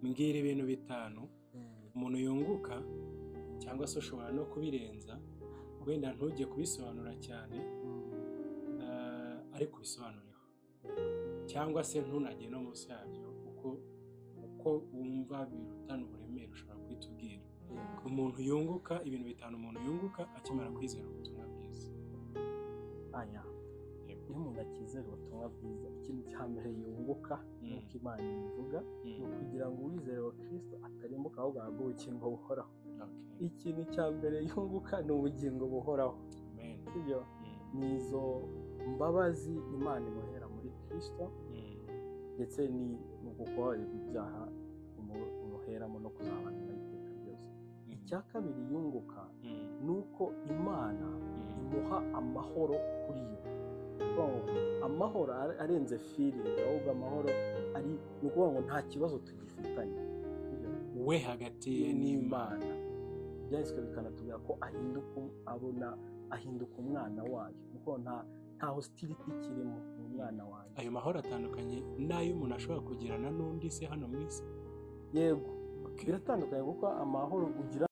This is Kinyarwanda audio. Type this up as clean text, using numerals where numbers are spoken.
mbwira ibintu bitanu umuntu yunguka cyangwa se ushobora no kubirenza, wenda ntujye kubisobanura cyane ariko ubisobanureho, cyangwa se ntunajye no munsi yabyo uko wumva birutana uburemere ushobora guhita ubwira umuntu yunguka, ibintu bitanu umuntu yunguka akimara kwizera ubutumwa bwiza. Iyo umuntu akizera ubutumwa bwiza, ikintu cya mbere yunguka nk'uko Imana ibivuga ni ukugira ngo uwizera wa Kristo atarimbuka ahubwo ahabwe ubugingo buhoraho. Ikintu cya mbere yunguka ni ubugingo buhoraho. Sibyo? Ni izo mbabazi Imana imuhera muri Kristo, ndetse ni ugukubabarirwa ibyaha imuheramo no kuzabana iteka ryose. Icya kabiri yunguka ni uko Imana imuha amahoro kuri yo. Amahoro arenze feeling, ahubwo amahoro ari ni ukuvuga ngo nta kibazo tugifitanye we hagati ye n'Imana. Byanditswe bikanatubwira ko ahinduka umwana wayo, kuko nta hostility kirimo mu mwana wayo. Ayo mahoro atandukanye n'ayo umuntu ashobora kugirana n'undi se hano mu isi? Yego, biratandukanye kuko amahoro ugira